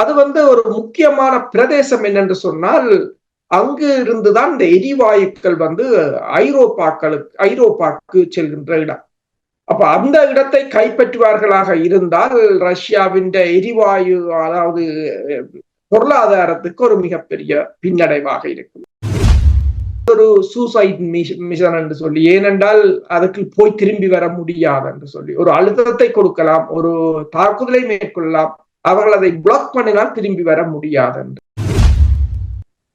அது ஒரு முக்கியமான பிரதேசம் என்னென்று சொன்னால், அங்கு இருந்துதான் இந்த எரிவாயுக்கள் ஐரோப்பாக்கு செல்கின்ற இடம். அப்ப அந்த இடத்தை கைப்பற்றுவார்களாக இருந்தால் ரஷ்யாவின் எரிவாயு அதாவது பொருளாதாரத்துக்கு ஒரு மிகப்பெரிய பின்னடைவாக இருக்கும். ஒரு சூசைட் மிஷன் என்று சொல்லி, ஏனென்றால் அதுக்கு போய் திரும்பி வர முடியாது என்று சொல்லி ஒரு அழுத்தத்தை கொடுக்கலாம், ஒரு தாக்குதலை மேற்கொள்ளலாம். அவர்கள் அதை பிளாக் பண்ணினால் திரும்பி வர முடியாது என்று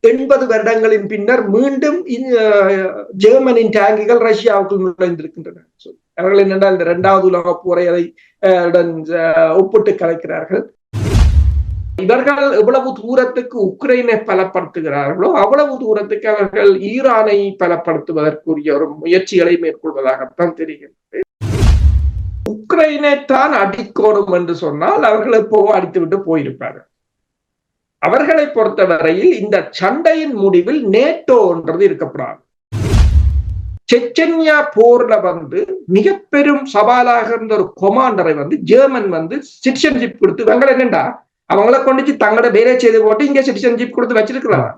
80 வருடங்களின் பின்னர் மீண்டும் ஜெர்மனின் டேங்குகள் ரஷ்யாவுக்குள் நுழைந்திருக்கின்றன. அவர்கள் என்னென்றால் இந்த 2வது உலகப் போரை அதை ஒப்பிட்டு கலைக்கிறார்கள். இவர்கள் எவ்வளவு தூரத்துக்கு உக்ரைனை பலப்படுத்துகிறார்களோ அவ்வளவு தூரத்துக்கு அவர்கள் ஈரானை பலப்படுத்துவதற்குரிய ஒரு முயற்சிகளை மேற்கொள்வதாகத்தான் தெரிகிறது. உக்ரைனை தான் அடிக்கணும் என்று சொன்னால் அவர்கள் எப்போவோ அடித்துவிட்டு போயிருப்பார்கள். அவர்களை பொறுத்தவரையில் இந்த சண்டையின் முடிவில் நேட்டோ என்றது இருக்கப்படாது. செச்சன்யா போர்ல மிக பெரும் சவாலாக இருந்த ஒரு கொமாண்டரை ஜெர்மன் சிட்டிசன்ஷிப் கொடுத்து இவங்க என்னண்டா அவங்கள கொண்டு தங்களோட வேலை செய்து போட்டு இங்க சிட்டிசன்ஷிப் கொடுத்து வச்சிருக்கிறாங்க.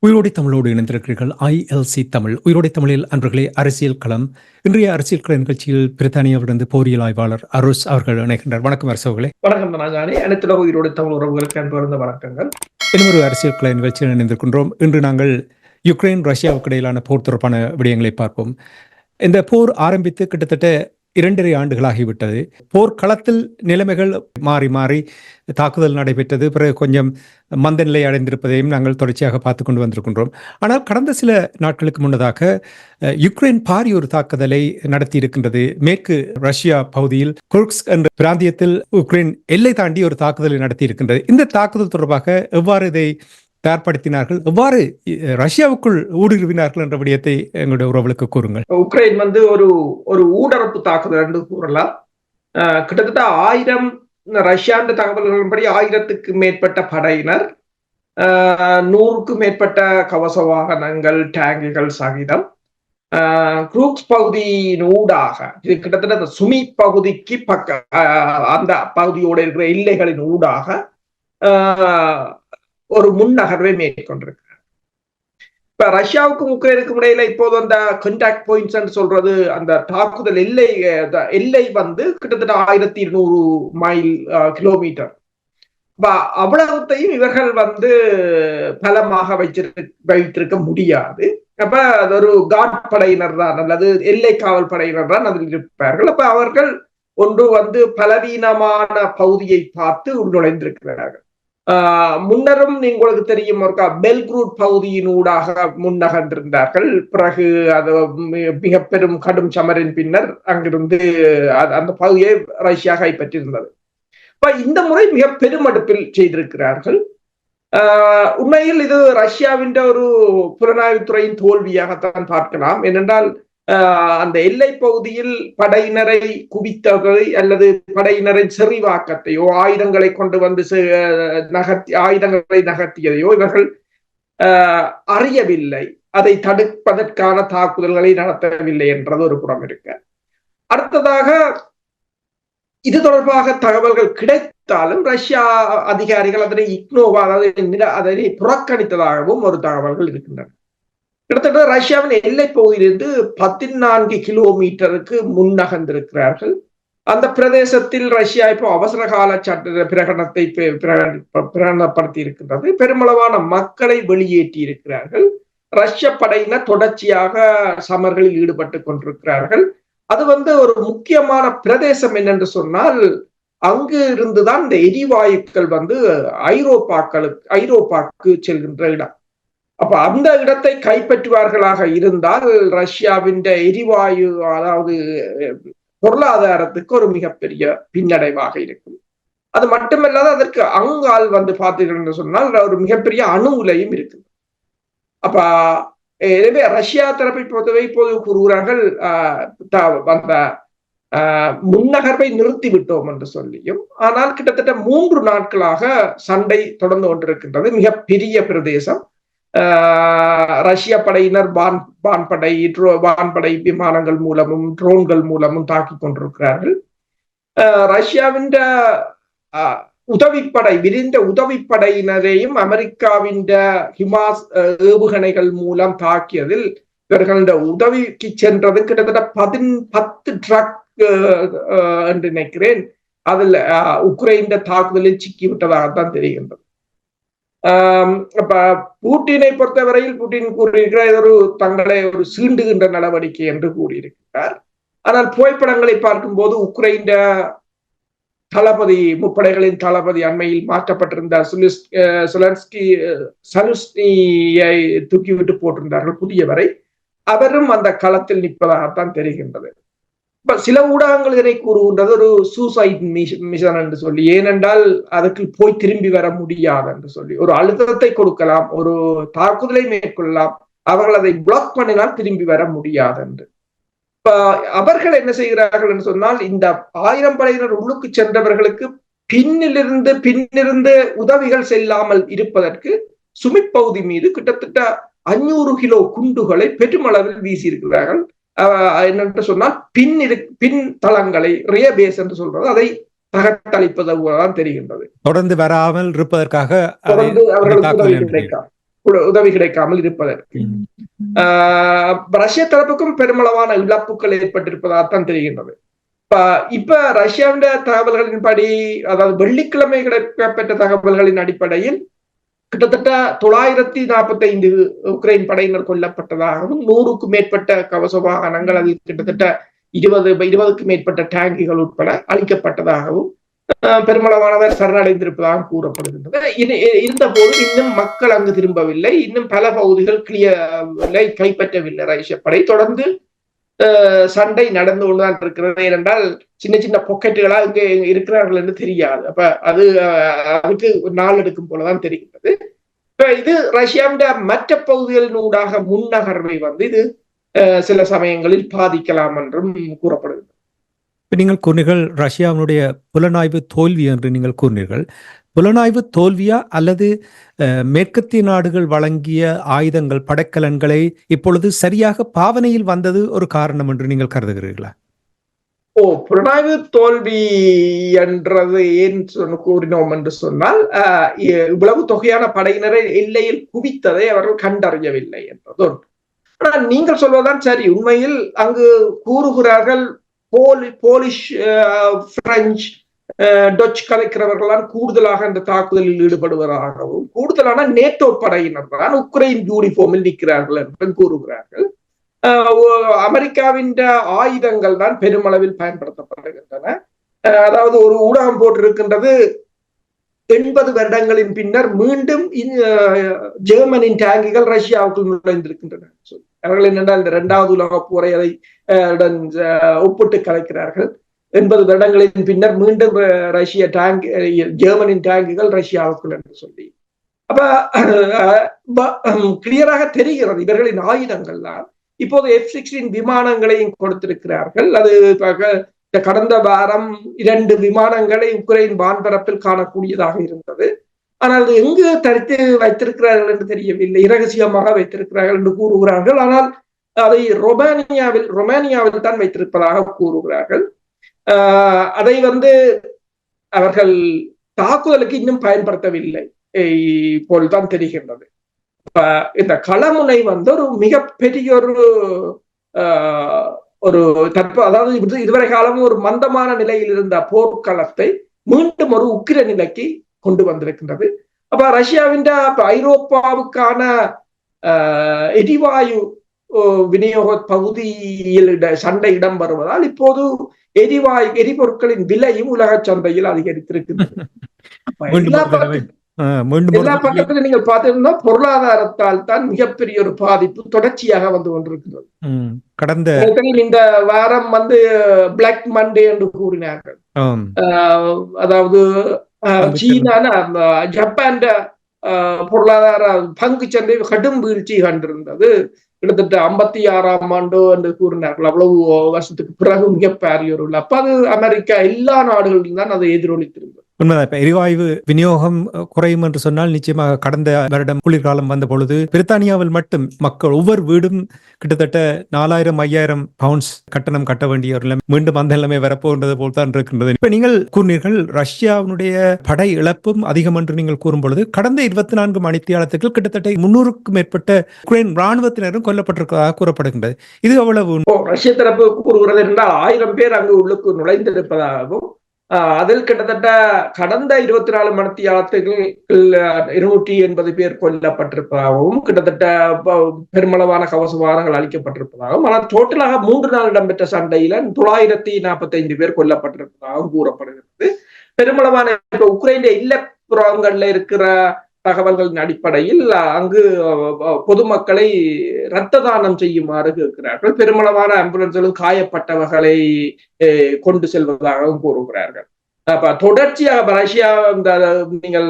உயிரோடை தமிழோடு இணைந்திருக்கிறீர்கள். ILC தமிழ் உயிரோடை தமிழில் அன்பர்களே, அரசியல் களம். இன்றைய அரசியல் கள நிகழ்ச்சியில் பிரித்தானியாவிலிருந்து போரியல் ஆய்வாளர் அருஸ் அவர்கள் இணைகின்றார். வணக்கம் அரசு அவர்களே. வணக்கம் ராஜானி. அனைத்து உயிரோடை தமிழ் உறவுகளுக்கு அன்பார்ந்த வணக்கங்கள். இன்னொரு அரசியல் கள நிகழ்ச்சியில் இணைந்திருக்கின்றோம். இன்று நாங்கள் யுக்ரைன் ரஷ்யாவுக்கு இடையிலான போர் தொடர்பான விடயங்களை பார்ப்போம். இந்த போர் ஆரம்பித்து கிட்டத்தட்ட 2.5 ஆண்டுகளாகிவிட்டது. போர்க்களத்தில் நிலைமைகள் மாறி மாறி தாக்குதல் நடைபெற்றது. பிறகு கொஞ்சம் மந்த நிலை அடைந்திருப்பதையும் நாங்கள் தொடர்ச்சியாக பார்த்து கொண்டு வந்திருக்கின்றோம். ஆனால் கடந்த சில நாட்களுக்கு முன்னதாக யுக்ரைன் பாரிய ஒரு தாக்குதலை நடத்தி இருக்கின்றது. மேற்கு ரஷ்யா பகுதியில் குர்ஸ்க் என்ற பிராந்தியத்தில் உக்ரைன் எல்லை தாண்டி ஒரு தாக்குதலை நடத்தி இருக்கின்றது. இந்த தாக்குதல் தொடர்பாக எவ்வாறு இதை தயார்படுத்தினார்கள், எவ்வாறு ரஷ்யாவுக்குள் ஊடுருவினார்கள் என்ற விடயத்தை எங்களுடைய உறவுகளுக்கு கூறுங்கள். உக்ரைன் ஒரு ஊடரப்பு தாக்குதல் என்று கூறலாம். கிட்டத்தட்ட 1000 ரஷ்யாண்ட தகவல்களின்படி 1000க்கு மேற்பட்ட படையினர், 100க்கும் மேற்பட்ட கவச வாகனங்கள், டேங்குகள் சகிதம் குரூக்ஸ் பகுதியின் ஊடாக, இது கிட்டத்தட்ட அந்த சுமி பகுதிக்கு அந்த பகுதியோடு இருக்கிற எல்லைகளின் ஊடாக ஒரு முன்னகர்வை மேற்கொண்டிருக்கிறார். இப்ப ரஷ்யாவுக்கும் உக்ரைனுக்கும் இடையில இப்போது அந்த கான்டாக்ட் பாயிண்ட்ஸ் சொல்றது, அந்த தாக்குதல் எல்லை கிட்டத்தட்ட 1200 மைல் கிலோமீட்டர். அவ்வளவுத்தையும் இவர்கள் பலமாக வைத்திருக்க முடியாது. அப்ப அது ஒரு காட் படையினர் தான் அல்லது எல்லை காவல் படையினர் தான் அதில் இருப்பார்கள். அப்ப அவர்கள் ஒன்று பலவீனமான பகுதியை பார்த்து நுழைந்திருக்கிறார்கள். முன்னரும் உங்களுக்கு தெரியும், பெல்க்ரூட் பகுதியின் ஊடாக முன்னகர்ந்திருந்தார்கள். பிறகு அது மிக பெரும் கடும் சமரின் பின்னர் அங்கிருந்து அந்த பகுதியை ரஷ்யா கைப்பற்றியிருந்தது. இப்ப இந்த முறை மிக பெருமடுப்பில் செய்திருக்கிறார்கள். உண்மையில் இது ரஷ்யாவின் ஒரு புலனாய்வுத்துறையின் தோல்வியாகத்தான் பார்க்கலாம். ஏனென்றால் அந்த எல்லை பகுதியில் படையினரை குவித்ததை அல்லது படையினரின் செறிவாக்கத்தையோ ஆயுதங்களை கொண்டு ஆயுதங்களை நகர்த்தியதையோ இவர்கள் அறியவில்லை. அதை தடுப்பதற்கான தாக்குதல்களை நடத்தவில்லை என்றது ஒரு புறம் இருக்க. அடுத்ததாக இது தொடர்பாக தகவல்கள் கிடைத்தாலும் ரஷ்யா அதிகாரிகள் அதனை அதனை புறக்கணித்ததாகவும் ஒரு தகவல்கள் இருக்கின்றன. கிட்டத்தட்ட ரஷ்யாவின் எல்லை பகுதியிலிருந்து 14 கிலோமீட்டருக்கு முன்னகர்ந்திருக்கிறார்கள். அந்த பிரதேசத்தில் ரஷ்யா இப்போ அவசர கால சட்ட பிரகடனத்தை பிரகடனப்படுத்தி இருக்கின்றது. பெருமளவான மக்களை வெளியேற்றி இருக்கிறார்கள். ரஷ்ய படையினர் தொடர்ச்சியாக சமர்களில் ஈடுபட்டு கொண்டிருக்கிறார்கள். அது ஒரு முக்கியமான பிரதேசம் என்னென்று சொன்னால், அங்கு இருந்துதான் இந்த எரிவாயுக்கள் ஐரோப்பாக்கு செல்கின்ற இடம். அப்ப அந்த இடத்தை கைப்பற்றுவார்களாக இருந்தால் ரஷ்யாவின் எரிவாயு அதாவது பொருளாதாரத்துக்கு ஒரு மிகப்பெரிய பின்னடைவாக இருக்கும். அது மட்டுமல்லாது அதற்கு அங்கால் பார்த்தீர்கள் என்று சொன்னால் ஒரு மிகப்பெரிய அணு உலையும் இருக்கு. அப்ப எனவே ரஷ்யா தரப்பை பொறுத்தவரை இப்போது கூறுகிறார்கள் அந்த முன்னகர்வை நிறுத்திவிட்டோம் என்று சொல்லியும், ஆனால் கிட்டத்தட்ட 3 நாட்களாக சண்டை தொடர்ந்து கொண்டிருக்கின்றது. மிக பெரிய பிரதேசம். ரஷ்ய படையினர் வான்படை விமானங்கள் மூலமும் ட்ரோன்கள் மூலமும் தாக்கிக் கொண்டிருக்கிறார்கள். ரஷ்யாவின் உதவிப்படை விரிந்த உதவிப்படையினரையும் அமெரிக்காவின் ஹிமாஸ் ஏவுகணைகள் மூலம் தாக்கியதில் இவர்கள உதவிக்கு சென்றது கிட்டத்தட்ட 10 ட்ரக் என்று நினைக்கிறேன். அதில் உக்ரைன் தாக்குதலில் சிக்கிவிட்டதாகத்தான் தெரிகின்றது. பூட்டினை பொறுத்தவரையில் புட்டின் கூறியிருக்கிறார் ஒரு தங்களை ஒரு சீண்டுகின்ற நடவடிக்கை என்று கூறியிருக்கிறார். ஆனால் புகைப்படங்களை பார்க்கும்போது உக்ரைன் தளபதி முப்படைகளின் தளபதி அண்மையில் மாற்றப்பட்டிருந்த சலுஸ்னியை தூக்கிவிட்டு போட்டிருந்தார்கள் புதியவரை. அவரும் அந்த களத்தில் நிற்பதாகத்தான் தெரிகின்றது. சில ஊடகங்கள் இதனை கூறுகின்றது ஒரு சூசைட் மிஷன் என்று சொல்லி, ஏனென்றால் அதுக்கு போய் திரும்பி வர முடியாது என்று சொல்லி ஒரு அழுத்தத்தை கொடுக்கலாம், ஒரு தாக்குதலை மேற்கொள்ளலாம், அவர்கள் அதை பிளாக் பண்ணினால் திரும்பி வர முடியாது என்று. அவர்கள் என்ன செய்கிறார்கள் என்று சொன்னால், இந்த 1000 படையினர் உள்ளுக்கு சென்றவர்களுக்கு பின்னிருந்து உதவிகள் செல்லாமல் இருப்பதற்கு சுமித் பகுதி மீது கிட்டத்தட்ட 500 கிலோ குண்டுகளை பெருமளவில் வீசியிருக்கிறார்கள். என்னென்று சொன்னால் பின் தளங்களை ரியபேஸ் என்று சொல்றது, அதை தகர்த்தளிப்பது போலதான் தெரிகின்றது. தொடர்ந்து வராமல் இருப்பதற்காக அவர்களுக்கு உதவி கிடைக்காமல் இருப்பதற்கு ரஷ்ய தரப்புக்கும் பெருமளவான இழப்புகள் ஏற்பட்டிருப்பதாகத்தான் தெரிகின்றது. இப்ப ரஷ்யாவின் தகவல்களின்படி, அதாவது வெள்ளிக்கிழமை கிடைக்கப்பெற்ற தகவல்களின் அடிப்படையில் கிட்டத்தட்ட 945 உக்ரைன் படையினர் கொல்லப்பட்டதாகவும் 100க்கும் மேற்பட்ட கவச வாகனங்கள், அதில் கிட்டத்தட்ட 20க்கும் மேற்பட்ட டேங்குகள் உட்பட அளிக்கப்பட்டதாகவும் பெருமளவானவர் சரணடைந்திருப்பதாக கூறப்படுகின்றது. இருந்த போது இன்னும் மக்கள் அங்கு திரும்பவில்லை. இன்னும் பல பகுதிகள் கைப்பற்றவில்லை. ரஷ்ய படை தொடர்ந்து சண்டை நடந்து கொண்டுதான் இருக்கிறது. ஏனென்றால் சின்ன சின்ன பொக்கெட்டுகளா இங்கே இருக்கிறார்கள் என்று தெரியாது. அப்ப அதுக்கு நாள் எடுக்கும் போலதான் தெரிகிறது. இப்ப இது ரஷ்யாவின் மற்ற பகுதிகளின் ஊடாக முன்னகர்வை இது சில சமயங்களில் பாதிக்கலாம் என்றும் கூறப்படுகிறது. நீங்கள் கூறினீர்கள் ரஷ்யாவினுடைய புலனாய்வு தோல்வி என்று நீங்கள் கூறினீர்கள். புலனாய்வு தோல்வியா அல்லது மேற்கத்திய நாடுகள் வழங்கிய ஆயுதங்கள் படைக்கலன்களை இப்பொழுது சரியாக பாவனையில் வந்தது ஒரு காரணம் என்று நீங்கள் கருதுகிறீர்களா? புலனாய்வு தோல்வி என்றது ஏன் கூறினோம் என்று சொன்னால், இவ்வளவு தொகையான படையினரை எல்லையில் குவித்ததை அவர்கள் கண்டறியவில்லை என்பது. ஆனால் நீங்கள் சொல்வதுதான் சரி. உண்மையில் அங்கு கூறுகிறார்கள் போலிஷ், பிரெஞ்சு, டச் கலைக்கிறவர்களால் கூடுதலாக இந்த தாக்குதலில் ஈடுபடுவதாகவும், கூடுதலான நேட்டோ படையினர் தான் உக்ரைன் யூனிஃபார்மில் நிற்கிறார்கள் என்று கூறுகிறார்கள். அமெரிக்காவின் ஆயுதங்கள் தான் பெருமளவில் பயன்படுத்தப்படுகின்றன. அதாவது ஒரு ஊடகம் போட்டிருக்கின்றது, 80 வருடங்களின் பின்னர் மீண்டும் ஜெர்மனின் டேங்குகள் ரஷ்யாவுக்குள் நுழைந்திருக்கின்றன. அவர்கள் என்னென்றால் இந்த 2வது உலக போரை அதை ஒப்பிட்டு கலைக்கிறார்கள். 80 வருடங்களின் பின்னர் மீண்டும் ஜெர்மனின் டேங்குகள் ரஷ்யாவுக்குள் என்று சொல்லி. அப்ப கிளியராக தெரிகிறது இவர்களின் ஆயுதங்கள் தான். இப்போது F-16 விமானங்களையும் கொடுத்திருக்கிறார்கள். அது கடந்த வாரம் 2 விமானங்களை உக்ரைன் வான்பரப்பில் காணக்கூடியதாக இருந்தது. ஆனால் அது எங்கு தடுத்து வைத்திருக்கிறார்கள் என்று தெரியவில்லை. இரகசியமாக வைத்திருக்கிறார்கள் என்று கூறுகிறார்கள். ஆனால் அதை ரொமானியாவில் தான் வைத்திருப்பதாக கூறுகிறார்கள். அதை அவர்கள் தாக்குதலுக்கு இன்னும் பயன்படுத்தவில்லை போல்தான் தெரிகின்றது. இந்த களமுனை ஒரு மிகப்பெரிய ஒரு அதாவது இதுவரை காலமும் ஒரு மந்தமான நிலையில் இருந்த போர்க்களத்தை மீண்டும் ஒரு உக்கிர நிலைக்கு கொண்டு வந்திருக்கின்றது. அப்ப ரஷ்யாவின் ஐரோப்பாவுக்கான எரிவாயு விநியோக பகுதியில் சண்டை இடம் வருவதால் இப்போது எரிபொருட்களின் விலையும் உலக சந்தையில் அதிகரித்திருக்கின்றது. எல்லா பக்கத்திலும் நீங்கள் பார்த்திருந்தா பொருளாதாரத்தால் தான் மிகப்பெரிய ஒரு பாதிப்பு தொடர்ச்சியாக வந்து கொண்டிருக்கிறது. கடந்த இந்த வாரம் பிளாக் மண்டே என்று கூறினார்கள். அதாவது சீனா, ஜப்பான் பொருளாதார பங்கு சந்தை கடும் வீழ்ச்சி கண்டிருந்தது. கிட்டத்தட்ட 56ஆம் ஆண்டு என்று கூறினார்கள். அவ்வளவு வருஷத்துக்கு பிறகு மிகப்பெரிய ஒரு அப்ப அது அமெரிக்கா எல்லா நாடுகளிலும் தான் அதை எதிரொலித்திருந்தது. உண்மைதான். இப்ப எரிவாயு விநியோகம் குறையும் என்று சொன்னால் நிச்சயமாக கடந்த வருடம் குளிர்காலம் வந்த பொழுது பிரித்தானியாவில் மட்டும் மக்கள் ஒவ்வொரு வீடும் கிட்டத்தட்ட 4000-5000 பவுண்ட்ஸ் கட்டணம் கட்ட வேண்டிய ஒரு மீண்டும் அந்த நிலைமை வரப்போன்றது போல் தான் இருக்கின்றது. இப்ப நீங்கள் கூறினீர்கள் ரஷ்யாவுடைய படை இழப்பும் அதிகம் என்று நீங்கள் கூறும் பொழுது கடந்த 24 மணித்தியாலத்துக்கு கிட்டத்தட்ட 300க்கும் மேற்பட்ட உக்ரைன் ராணுவத்தினரும் கொல்லப்பட்டிருப்பதாக கூறப்படுகின்றது. இது அவ்வளவு ரஷ்ய தரப்பு கூறுகிறது என்றால் 1000 பேர் அங்கு உள்ளுக்கு நுழைந்திருப்பதாகவும் அதில் கிட்டத்தட்ட கடந்த 24 மணித்தியாலத்துக்கு 280 பேர் கொல்லப்பட்டிருப்பதாகவும் கிட்டத்தட்ட பெருமளவான கவசவாதங்கள் அளிக்கப்பட்டிருப்பதாகவும் ஆனால் டோட்டலாக 3 நாள் இடம்பெற்ற சண்டையில 945 பேர் கொல்லப்பட்டிருப்பதாகவும் கூறப்படுகிறது. பெருமளவான உக்ரைன் இல்லப்புறங்கள்ல இருக்கிற தகவல்களின் அடிப்படையில் அங்கு பொதுமக்களை இரத்த தானம் செய்யுமாறு கேட்கிறார்கள். பெருமளவான ஆம்புலன்ஸ்களும் காயப்பட்டவர்களை கொண்டு செல்வதாகவும் கூறுகிறார்கள். அப்ப தொடர்ச்சியாக ரஷ்யா நீங்கள்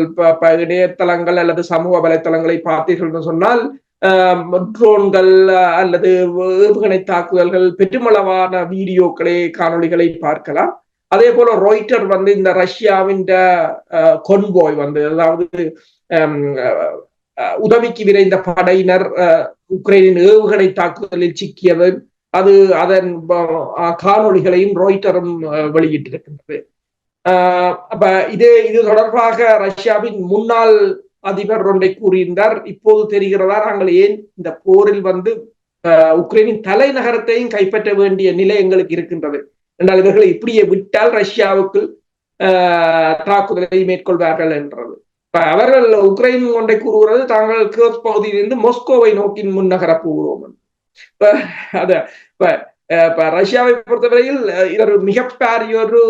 இணையதளங்கள் அல்லது சமூக வலைத்தளங்களை பார்த்தீர்கள் சொன்னால் ட்ரோன்கள் அல்லது ஏவுகணை தாக்குதல்கள் பெருமளவான வீடியோக்களை காணொலிகளை பார்க்கலாம். அதே போல ராய்ட்டர் இந்த ரஷ்யாவின் கொன்வாய் அதாவது உதவிக்கு விரைந்த படையினர் உக்ரைனின் ஏவுகணை தாக்குதலில் சிக்கியது அதன் காணொலிகளையும் ராய்ட்டரும் வெளியிட்டிருக்கின்றது. அப்ப இது தொடர்பாக ரஷ்யாவின் முன்னாள் அதிபர் ஒன்றை கூறியிருந்தார். இப்போது தெரிகிறதா நாங்கள் ஏன் இந்த போரில் உக்ரைனின் தலைநகரத்தையும் கைப்பற்ற வேண்டிய நிலை எங்களுக்கு இருக்கின்றது என்றால் இவர்களை இப்படியே விட்டால் ரஷ்யாவுக்கு தாக்குதலை மேற்கொள்வார்கள் என்றது. அவர்கள் உக்ரைன் ஒன்றை கூறுகிறது தாங்கள் கிர்ஸ் பகுதியிலிருந்து மாஸ்கோவை நோக்கி முன்னகர போகிறோம். ரஷ்யாவை பொறுத்தவரையில் இது மிகப்பெரிய ஒரு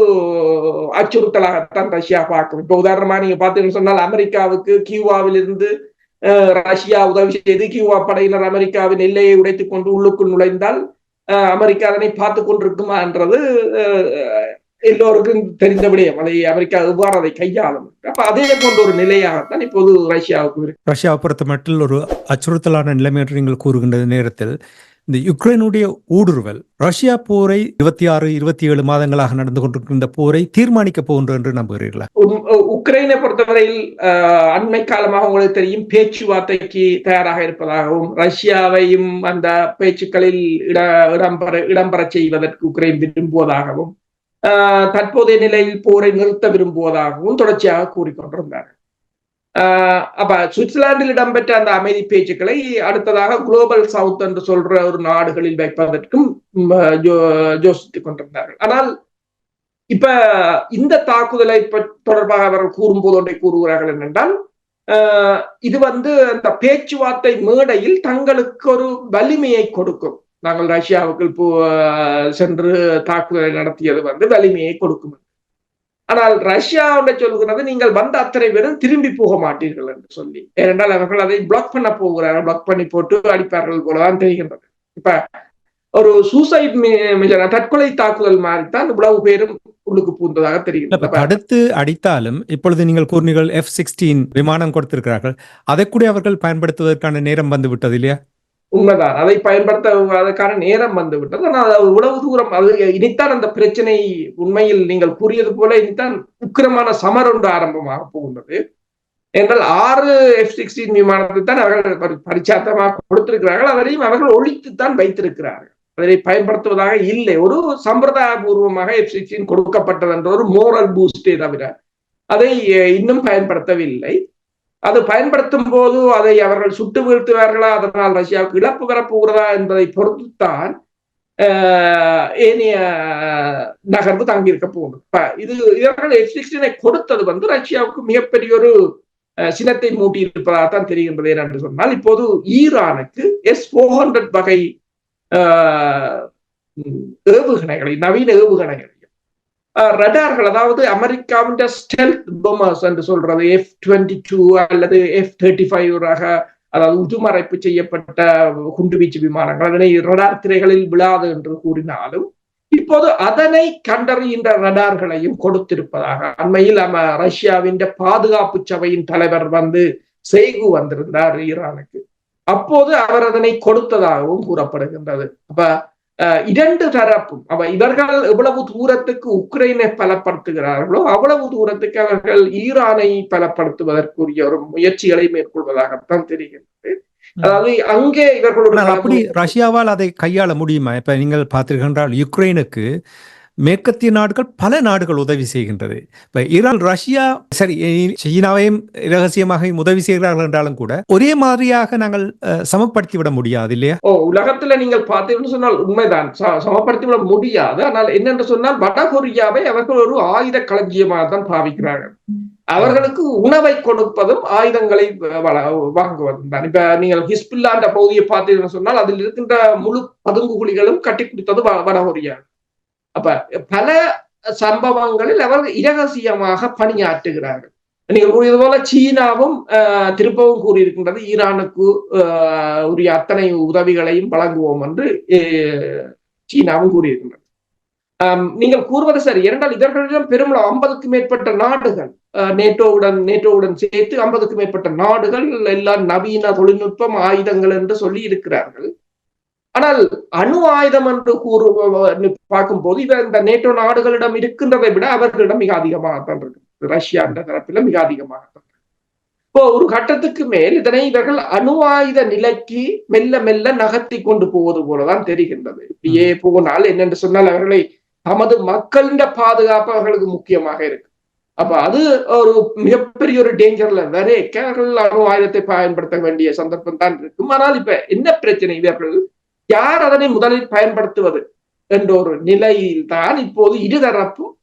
அச்சுறுத்தலாகத்தான் ரஷ்யா பார்க்கும். இப்ப உதாரணமா நீங்க பார்த்தீங்கன்னு சொன்னால் அமெரிக்காவுக்கு கியூபாவில் இருந்து ரஷ்யா உதவி செய்து கியூபா படையினர் அமெரிக்காவின் எல்லையை உடைத்துக் கொண்டு உள்ளுக்குள் நுழைந்தால் அமெரிக்கா அதனை பார்த்து கொண்டிருக்குமா என்றது எல்லோருக்கும் தெரிந்த விடயம். அதை அமெரிக்கா எவ்வாறு அதை கையாளும். அப்ப அதே போன்ற ஒரு நிலையாகத்தான் இப்போது ரஷ்யாவுக்கு இருக்கு. ரஷ்யாவை பொறுத்த மட்டும் ஒரு அச்சுறுத்தலான நிலைமை என்று நீங்கள் கூறுகின்ற நேரத்தில் இந்த யுக்ரைனுடைய ஊடுருவல் ரஷ்யா போரை 26-27 மாதங்களாக நடந்து கொண்டிருக்கின்ற போரை தீர்மானிக்க போகின்றது என்று நம்புகிறீர்களா? உக்ரைனை பொறுத்தவரையில் அண்மை காலமாக உங்களுக்கு தெரியும் பேச்சுவார்த்தைக்கு தயாராக இருப்பதாகவும் ரஷ்யாவையும் அந்த பேச்சுக்களில் இடம்பெற செய்வதற்கு உக்ரைன் விரும்புவதாகவும் தற்போதைய நிலையில் போரை நிறுத்த விரும்புவதாகவும் தொடர்ச்சியாக கூறிக்கொண்டிருந்தார்கள். அப்ப சுவிட்சர்லாந்தில் இடம்பெற்ற அந்த அமைதி பேச்சுக்களை அடுத்ததாக குளோபல் சவுத் என்று சொல்ற ஒரு நாடுகளில் வைப்பதற்கும் யோசித்துக் கொண்டிருந்தார்கள். ஆனால் இப்ப இந்த தாக்குதலை தொடர்பாக அவர்கள் கூறும்போது ஒன்றை கூறுகிறார்கள் என்னென்றால் இது அந்த பேச்சுவார்த்தை மேடையில் தங்களுக்கு ஒரு வலிமையை கொடுக்கும். நாங்கள் ரஷ்யாவுக்கு சென்று தாக்குதலை நடத்தியது வலிமையை கொடுக்கும். ஆனால் ரஷ்யா சொல்லுகிறது நீங்கள் அத்தனை பேரும் திரும்பி போக மாட்டீர்கள் என்று சொல்லி. ஏனென்றால் அவர்கள் அதை பிளாக் பண்ண போகிறார்கள். பிளாக் பண்ணி போட்டு அடிப்பார்கள் போலதான் தெரிகின்றது. இப்ப ஒரு சூசைட் தற்கொலை தாக்குதல் மாதிரிதான் இவ்வளவு பேரும் உள்ளுக்கு பூந்ததாக தெரிகிறது. அடுத்து அடித்தாலும் இப்பொழுது நீங்கள் கூறினீர்கள் F-16 விமானம் கொடுத்திருக்கிறார்கள். அதை கூட அவர்கள் பயன்படுத்துவதற்கான நேரம் வந்து விட்டது இல்லையா? உண்மைதான். அதை அதற்கான நேரம் வந்து விட்டது. ஆனால் உளவு தூரம் இனித்தான் அந்த பிரச்சனை உண்மையில் நீங்கள் கூறியது போல இனித்தான் உக்கிரமான சமர் ஒன்று ஆரம்பமாக போகின்றது. என்றால் 6 F-16 விமானத்தை தான் அவர்கள் பரிச்சார்த்தமாக கொடுத்திருக்கிறார்கள். அவரையும் அவர்கள் ஒழித்துத்தான் வைத்திருக்கிறார்கள். அதை பயன்படுத்துவதாக இல்லை. ஒரு சம்பிரதாய பூர்வமாக F-16 கொடுக்கப்பட்டது என்ற ஒரு மோரல் பூஸ்டே தவிர அதை இன்னும் பயன்படுத்தவில்லை. அது பயன்படுத்தும் போது அதை அவர்கள் சுட்டு வீழ்த்துவார்களா, அதனால் ரஷ்யாவுக்கு இழப்பு வரப்போகிறதா என்பதை பொறுத்துத்தான் ஏனைய நகர்வு தங்கியிருக்க போகிறது. இவர்கள் F-16 கொடுத்தது ரஷ்யாவுக்கு மிகப்பெரிய ஒரு சினத்தை மூட்டி இருப்பதாகத்தான் தெரிகின்றது. என்று சொன்னால் இப்போது ஈரானுக்கு S-400 வகை ஏவுகணைகளை நவீன ஏவுகணைகளை ரடார்கள் அதாவது அமெரிக்காவின் ஸ்டெல்த் பொம்மர்ஸ் என்று சொல்றது F-22 அல்லது F-35 அதாவது உதுமறைப்பு செய்யப்பட்ட குண்டுவீச்சு விமானங்கள் அதனை ரடார் திரைகளில் விழாது என்று கூறினாலும் இப்போது அதனை கண்டறிகின்ற ரடார்களையும் கொடுத்திருப்பதாக அண்மையில் ரஷ்யாவின் பாதுகாப்பு சபையின் தலைவர் செய்கு வந்திருந்தார் ஈரானுக்கு. அப்போது அவர் அதனை கொடுத்ததாகவும் கூறப்படுகின்றது. அப்ப இரண்டு தரப்பும் இவர்கள் எவ்வளவு தூரத்துக்கு உக்ரைனை பலப்படுத்துகிறார்களோ அவ்வளவு தூரத்துக்கு அவர்கள் ஈரானை பலப்படுத்துவதற்குரிய ஒரு முயற்சிகளை மேற்கொள்வதாகத்தான் தெரிகின்றது. அதாவது அங்கே இவர்களுடைய அப்படி ரஷ்யாவால் அதை கையாள முடியுமா? இப்ப நீங்கள் பார்த்தீர்கள் யுக்ரைனுக்கு மேற்கத்திய நாடுகள் பல நாடுகள் உதவி செய்கின்றது. இப்ப ஈரான் ரஷ்யா சரி சீனாவையும் இரகசியமாக உதவி செய்கிறார்கள் என்றாலும் கூட ஒரே மாதிரியாக நாங்கள் சமப்படுத்தி விட முடியாது இல்லையா? உலகத்துல நீங்கள் பார்த்தீங்கன்னு சொன்னால் உண்மைதான், சமப்படுத்தி விட முடியாது. ஆனால் என்னென்று சொன்னால் வடகொரியாவை அவர்கள் ஒரு ஆயுத களஞ்சியமாக தான் பாவிக்கிறார்கள். அவர்களுக்கு உணவை கொடுப்பதும் ஆயுதங்களை வாங்குவதும் தான். இப்ப நீங்கள் ஹிஸ்புல்லான்ற பகுதியை பார்த்தீங்கன்னு சொன்னால் அதில் இருக்கின்ற முழு பதுங்குகுழிகளும் கட்டி கொடுத்தது வடகொரியா. அப்ப பல சம்பவங்களில் அவர்கள் இரகசியமாக பணியாற்றுகிறார்கள். நீங்கள் கூறியது போல சீனாவும் திருப்பவும் கூறியிருக்கின்றது ஈரானுக்கு உரிய அத்தனை உதவிகளையும் வழங்குவோம் என்று சீனாவும் கூறியிருக்கின்றது. நீங்கள் கூறுவது சரி. இரண்டால் இவர்களிடம் பெரும்பாலும் 50க்கும் மேற்பட்ட நாடுகள் நேட்டோவுடன் சேர்த்து 50க்கும் மேற்பட்ட நாடுகள் எல்லாம் நவீன தொழில்நுட்பம் ஆயுதங்கள் என்று சொல்லி இருக்கிறார்கள். ஆனால் அணு ஆயுதம் என்று பார்க்கும் போது இந்த நேட்டோ நாடுகளிடம் இருக்கின்றதை விட அவர்களிடம் மிக அதிகமாகத்தான் இருக்கு. ரஷ்யா என்ற தரப்பில மிக அதிகமாகத்தான். இப்போ ஒரு கட்டத்துக்கு மேல் இதனை இவர்கள் அணு ஆயுத நிலைக்கு மெல்ல மெல்ல நகர்த்தி கொண்டு போவது போலதான் தெரிகின்றது. இப்படியே போனால் என்னென்று சொன்னால் அவர்களை தமது மக்களின் பாதுகாப்பு அவர்களுக்கு முக்கியமாக இருக்கு. அப்ப அது ஒரு மிகப்பெரிய ஒரு டேஞ்சர்ல வரைக்க அவர்கள் அணு ஆயுதத்தை பயன்படுத்த வேண்டிய சந்தர்ப்பம் தான் இருக்கும். ஆனால் இப்ப என்ன பிரச்சனை, இவர்கள் யார் அதனை முதலில் பயன்படுத்துவது என்ற ஒரு நிலையில் தான் இப்போது இருதரப்பும்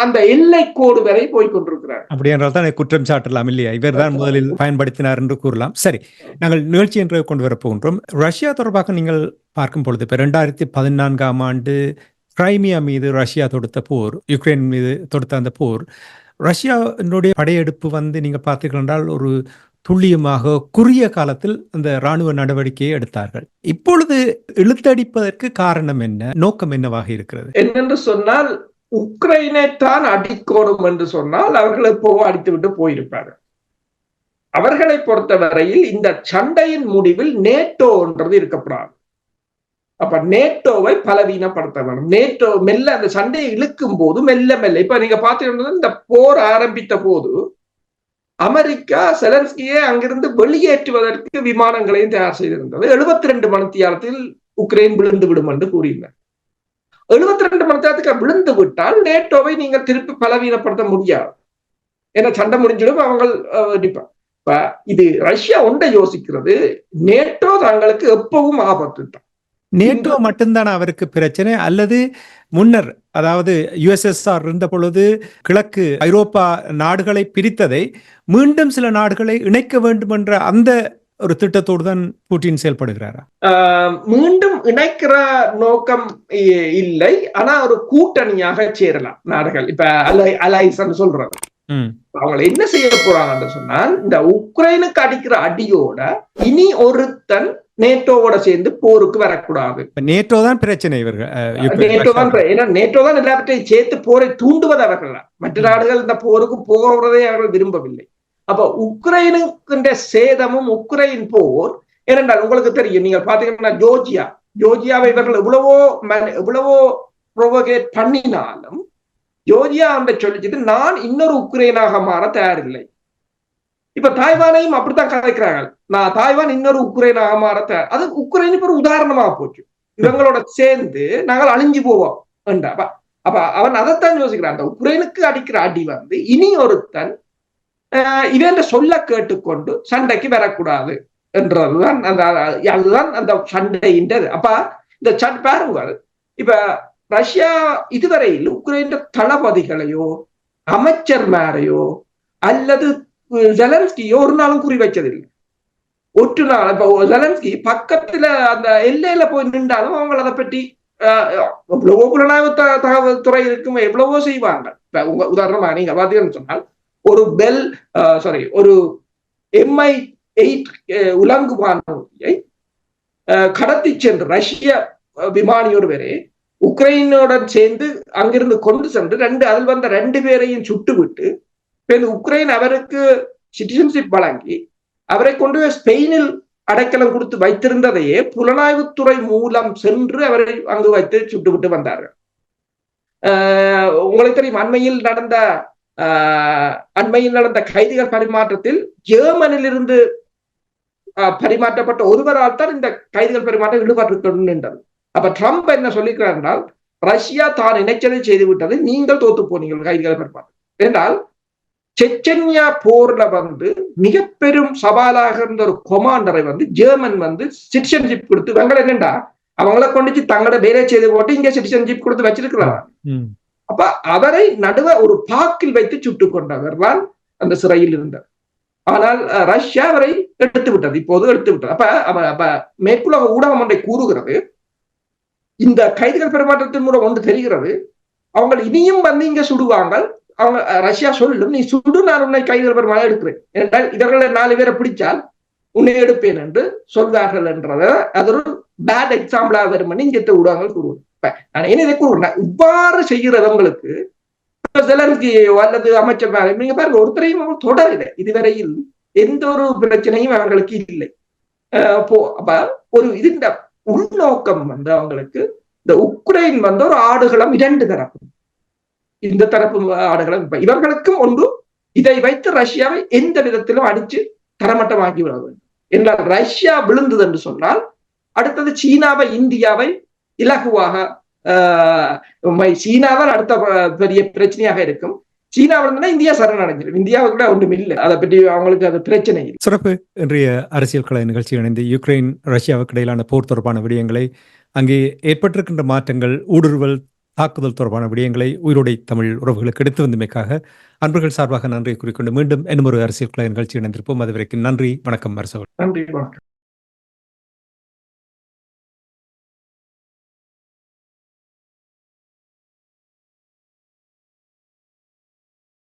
அந்த எல்லை கோடு வரை போய்கொண்டிருக்கிறார். அப்படி என்றால் தான் குற்றம் சாட்டலாம் இல்லையா? இவர் தான் முதலில் பயன்படுத்தினார் என்று கூறலாம். சரி, நாங்கள் நிகழ்ச்சி என்று கொண்டு வரப்போகின்றோம். ரஷ்யா தொடர்பாக நீங்கள் பார்க்கும் பொழுது இப்ப 2014ஆம் ஆண்டு கிரைமியா மீது ரஷ்யா தொடுத்த போர், யுக்ரைன் மீது தொடுத்த அந்த போர், ரஷ்யாவினுடைய படையெடுப்பு நீங்க பார்த்தீர்கள் என்றால் ஒரு துல்லியமாக குறுகிய காலத்தில் அந்த இராணுவ நடவடிக்கையை எடுத்தார்கள். இப்பொழுது இழுத்தடிப்பதற்கு காரணம் என்ன, நோக்கம் என்னவாக இருக்கிறது? என்னென்று சொன்னால் உக்ரைனை தான் அடிக்கணும் என்று சொன்னால் அவர்கள் எப்போவோ அடித்து விட்டு போயிருப்பார்கள். அவர்களை பொறுத்தவரையில் இந்த சண்டையின் முடிவில் நேட்டோ என்றது இருக்கப்படாது. அப்ப நேட்டோவை பலவீனப்படுத்த வேண்டும். நேட்டோ மெல்ல அந்த சண்டையை இழுக்கும் போது மெல்ல மெல்ல இப்ப நீங்க பாத்தீங்கன்னா இந்த போர் ஆரம்பித்த போது அமெரிக்கா செலன்ஸ்கியை அங்கிருந்து வெளியேற்றுவதற்கு விமானங்களையும் தயார் செய்திருந்தது. 72 மணித்தியாலத்தில் உக்ரைன் விழுந்து விடும் என்று கூறினார். 72 மணித்தியாலத்துக்கு விழுந்து விட்டால் நேட்டோவை நீங்கள் திருப்பி பலவீனப்படுத்த முடியாது. ஏன்னா சண்டை முடிஞ்சிடும், அவங்க இது ரஷ்யா ஒன்றை யோசிக்கிறது, நேட்டோ தங்களுக்கு எப்பவும் ஆபத்து தான். நேட்டோ மட்டும்தான் அவருக்கு பிரச்சனை அல்லது முன்னர் அதாவது யுஎஸ்எஸ்ஆர் இருந்த பொழுது கிழக்கு ஐரோப்பா நாடுகளை பிரித்ததை மீண்டும் சில நாடுகளை இணைக்க வேண்டும் என்ற அந்த ஒரு திட்டத்தோடு தான் புட்டின் செயல்படுகிறாரா? மீண்டும் இணைக்கிற நோக்கம் இல்லை, ஆனா ஒரு கூட்டணியாக சேரலாம் நாடுகள். இப்ப அலைஸ் சொல்றாங்க. அவங்க என்ன செய்ய போறாங்கன்னு சொன்னால் இந்த உக்ரைனுக்கு அடிக்கிற அடியோட இனி ஒருத்தன் நேட்டோவோட சேர்ந்து போருக்கு வரக்கூடாது. நேட்டோ தான் பிரச்சனை. இவர்கள் நேட்டோ தான் எல்லாவற்றையும் சேர்த்து போரை தூண்டுவது அவர்கள். மற்ற நாடுகள் இந்த போருக்கு போகிறதை அவர்கள் விரும்பவில்லை. அப்ப உக்ரைனுக்கு சேதமும் உக்ரைன் போர் ஏனென்றால் உங்களுக்கு தெரியும், நீங்க பாத்தீங்கன்னா ஜோர்ஜியாவை இவர்கள் எவ்வளவோ ப்ரோவோகேட் பண்ணினாலும் ஜோர்ஜியா அந்த சொல்லிச்சுட்டு நான் இன்னொரு உக்ரைனாக மாற தயாரில்லை. இப்ப தாய்வானையும் அப்படித்தான் கதைக்கிறாங்க, நான் தாய்வான் இன்னொரு உக்ரைனாக மாற தயார். அது உக்ரைனுக்கு ஒரு உதாரணமாக போச்சு. இவங்களோட சேர்ந்து நாங்கள் அழிஞ்சு போவோம் என்றா. அப்ப அவன் அதைத்தான் யோசிக்கிறான். அந்த உக்ரைனுக்கு அடிக்கிற அடி இனி ஒருத்தன் இவன் சொல்ல கேட்டுக்கொண்டு சண்டைக்கு வரக்கூடாது என்றதுதான் அதுதான் அந்த சண்டையின். அப்ப இந்த பாருங்கள், இப்ப ரஷ்யா இதுவரையில் உக்ரைன் தளபதிகளையோ அமைச்சர்மாரையோ அல்லது ஜெலன்ஸ்கியோ ஒரு நாளும் குறி வச்சதில்லை. ஒற்று நாள் இப்ப ஜெலன்ஸ்கி பக்கத்துல அந்த எல்லையில போய் நின்றாலும் அவங்க அதை பற்றி எவ்வளவோ புலனாய்வு தகவல் துறை இருக்கும், எவ்வளவோ செய்வாங்க. இப்ப உதாரணமா நீங்க பாத்தீங்கன்னு சொன்னால் ஒரு MI8 உலங்கு வானூர்தியை கடத்தி சென்று ரஷ்ய விமானி ஒருவரே உக்ரைனுடன் சேர்ந்து அங்கிருந்து கொண்டு சென்று அதில் வந்த 2 பேரையும் சுட்டு விட்டு உக்ரைன் அவருக்கு சிட்டிசன்ஷிப் வழங்கி அவரை கொண்டு போய் ஸ்பெயினில் அடைக்கலம் கொடுத்து வைத்திருந்ததையே புலனாய்வுத்துறை மூலம் சென்று அவரை அங்கு வைத்து சுட்டுவிட்டு வந்தார்கள். உங்களுக்கு தெரியும், அண்மையில் நடந்த கைதிகள் பரிமாற்றத்தில் ஜெர்மனில் இருந்து பரிமாற்றப்பட்ட ஒருவரால் தான் இந்த கைதிகள் பரிமாற்றம் ஈடுபட்டு நின்றது. அப்ப ட்ரம்ப் என்ன சொல்லிக்கிறார் என்றால், ரஷ்யா தான் நினைச்சதை செய்து விட்டது, நீங்கள் தோத்து போனீங்கள் கைதிகள் பரிமாற்றம் என்றால். செச்சன்யா போர்ல மிக பெரும் சவாலாக இருந்த ஒரு கொமாண்டரை ஜெர்மன் சிட்டிசன்ஷிப் கொடுத்து, இவங்களை என்னண்டா அவங்கள கொண்டு தங்களோட வேலை செய்து போட்டு இங்க சிட்டிசன்ஷிப் கொடுத்து வச்சிருக்கிறார். அப்ப அவரை நடுவ ஒரு பாக்கில் வைத்து சுட்டுக் கொண்டவர் தான் அந்த சிறையில் இருந்தார். ஆனால் ரஷ்யா அவரை எடுத்து விட்டது, இப்போது எடுத்து விட்டது. அப்ப மேற்குலக ஊடகம் ஒன்றை கூறுகிறது, இந்த கைதிகள் பரிமாற்றத்தின் மூலம் ஒன்று தெரிகிறது, அவங்க இனியும் இங்க சுடுவாங்க. அவங்க ரஷ்யா சொல்லும், நீ சுடு, நான் உன்னை கைதிகள் பரிமாற்றம் எடுக்கிறேன் என்றால் இவர்களை 4 பேரை பிடிச்சால் உன்னை எடுப்பேன் என்று சொல்வார்கள் என்றத அது ஒரு பேட் எக்ஸாம்பிளா வரும் இங்க ஊடகங்கள் கூறுவது. நான் என்ன இதை கூறுவேன், இவ்வாறு செய்கிறவங்களுக்கு அல்லது அமைச்சர் நீங்க பாருங்க, ஒருத்தரையும் தொடரல, இதுவரையில் எந்த ஒரு பிரச்சனையும் அவர்களுக்கு இல்லை. அப்ப ஒரு இந்த உள்நோக்கம் அவங்களுக்கு, இந்த உக்ரைன் ஒரு ஆடுகளம் 2 தரப்பு, இந்த தரப்பு ஆடுகளம். இவர்களுக்கும் ஒன்று, இதை வைத்து ரஷ்யாவை எந்த விதத்திலும் அடிச்சு தரமட்டமாக்கி விட வேண்டும் என்றால், ரஷ்யா விழுந்தது என்று சொன்னால் அடுத்தது சீனாவை, இந்தியாவை இலகுவாக, சீனாதான் அடுத்த பெரிய பிரச்சனையாக இருக்கும். சீனா வந்து இந்தியா சரணடைஞ்சிடும், இந்தியாவுக்கு ஒன்றும் இல்லை, அதை பற்றி அவங்களுக்கு அது பிரச்சனை இல்லை. சிறப்பு. இன்றைய அரசியல் கலை நிகழ்ச்சியில் இணைந்து யுக்ரைன் ரஷ்யாவுக்கு இடையிலான போர் தொடர்பான விடயங்களை, அங்கே ஏற்பட்டிருக்கின்ற மாற்றங்கள், ஊடுருவல், தாக்குதல் தொடர்பான விடயங்களை உயிரோடை தமிழ் உறவுகளுக்கு எடுத்து வந்தமைக்காக அன்பர்கள் சார்பாக நன்றியை குறிக்கொண்டு மீண்டும் இன்னும் ஒரு அரசியல் கலை நிகழ்ச்சி இணைந்திருப்போம். அதுவரைக்கும் நன்றி, வணக்கம். அரசு நன்றி, வணக்கம்.